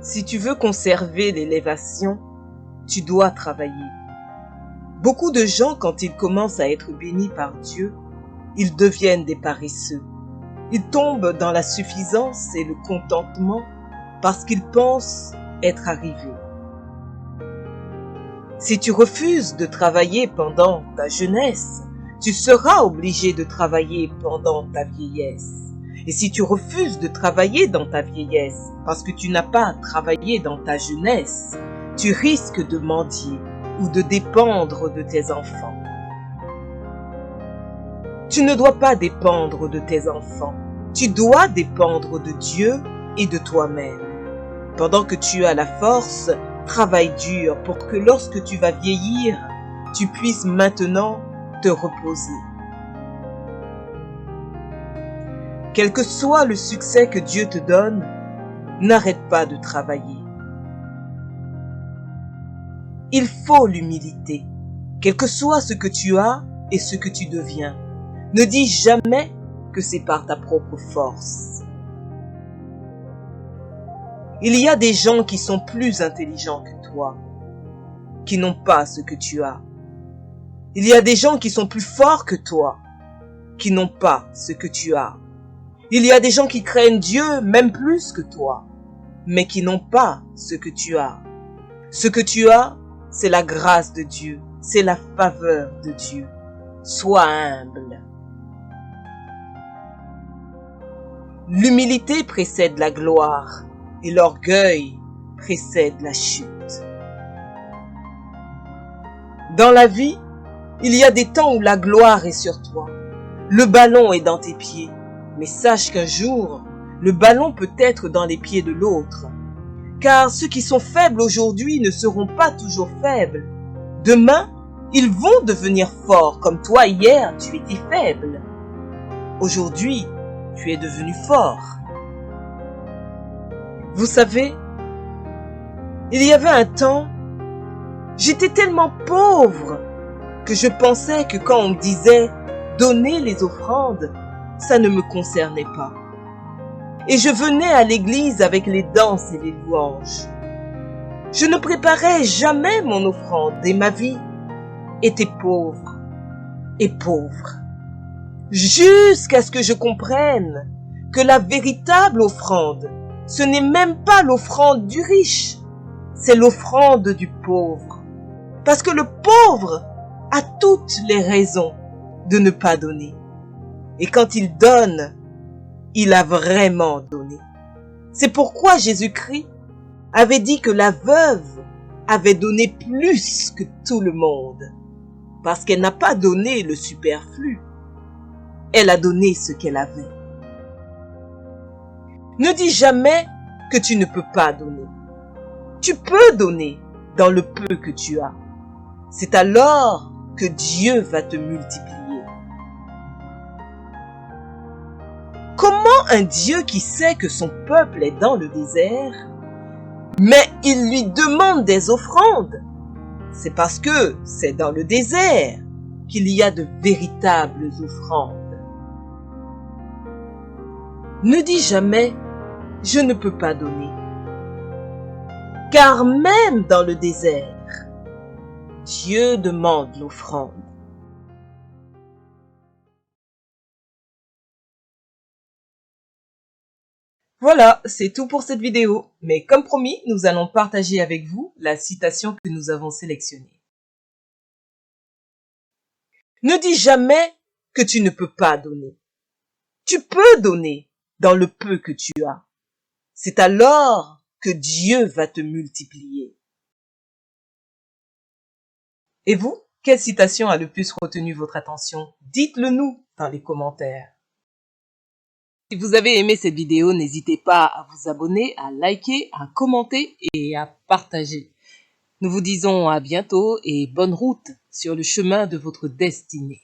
Si tu veux conserver l'élévation, tu dois travailler. Beaucoup de gens, quand ils commencent à être bénis par Dieu, ils deviennent des paresseux. Ils tombent dans la suffisance et le contentement parce qu'ils pensent être arrivés. Si tu refuses de travailler pendant ta jeunesse, tu seras obligé de travailler pendant ta vieillesse. Et si tu refuses de travailler dans ta vieillesse parce que tu n'as pas travaillé dans ta jeunesse, tu risques de mendier ou de dépendre de tes enfants. Tu ne dois pas dépendre de tes enfants. Tu dois dépendre de Dieu et de toi-même. Pendant que tu as la force, travaille dur pour que lorsque tu vas vieillir, tu puisses maintenant te reposer. Quel que soit le succès que Dieu te donne, n'arrête pas de travailler. Il faut l'humilité, quel que soit ce que tu as et ce que tu deviens. Ne dis jamais que c'est par ta propre force. Il y a des gens qui sont plus intelligents que toi, qui n'ont pas ce que tu as. Il y a des gens qui sont plus forts que toi, qui n'ont pas ce que tu as. Il y a des gens qui craignent Dieu même plus que toi, mais qui n'ont pas ce que tu as. Ce que tu as, c'est la grâce de Dieu, c'est la faveur de Dieu. Sois humble. L'humilité précède la gloire et l'orgueil précède la chute. Dans la vie, il y a des temps où la gloire est sur toi. Le ballon est dans tes pieds. Mais sache qu'un jour, le ballon peut être dans les pieds de l'autre. Car ceux qui sont faibles aujourd'hui ne seront pas toujours faibles. Demain, ils vont devenir forts comme toi hier, tu étais faible. Aujourd'hui, tu es devenu fort. Vous savez, il y avait un temps, j'étais tellement pauvre que je pensais que quand on me disait « donner les offrandes », ça ne me concernait pas. Et je venais à l'église avec les danses et les louanges. Je ne préparais jamais mon offrande et ma vie était pauvre et pauvre. Jusqu'à ce que je comprenne que la véritable offrande, ce n'est même pas l'offrande du riche, c'est l'offrande du pauvre. Parce que le pauvre a toutes les raisons de ne pas donner. Et quand il donne, il a vraiment donné. C'est pourquoi Jésus-Christ avait dit que la veuve avait donné plus que tout le monde. Parce qu'elle n'a pas donné le superflu. Elle a donné ce qu'elle avait. Ne dis jamais que tu ne peux pas donner. Tu peux donner dans le peu que tu as. C'est alors que Dieu va te multiplier. Comment un Dieu qui sait que son peuple est dans le désert, mais il lui demande des offrandes? C'est parce que c'est dans le désert qu'il y a de véritables offrandes. Ne dis jamais « je ne peux pas donner ». Car même dans le désert, Dieu demande l'offrande. Voilà, c'est tout pour cette vidéo. Mais comme promis, nous allons partager avec vous la citation que nous avons sélectionnée. Ne dis jamais que tu ne peux pas donner. Tu peux donner dans le peu que tu as. C'est alors que Dieu va te multiplier. Et vous, quelle citation a le plus retenu votre attention? Dites-le nous dans les commentaires. Si vous avez aimé cette vidéo, n'hésitez pas à vous abonner, à liker, à commenter et à partager. Nous vous disons à bientôt et bonne route sur le chemin de votre destinée.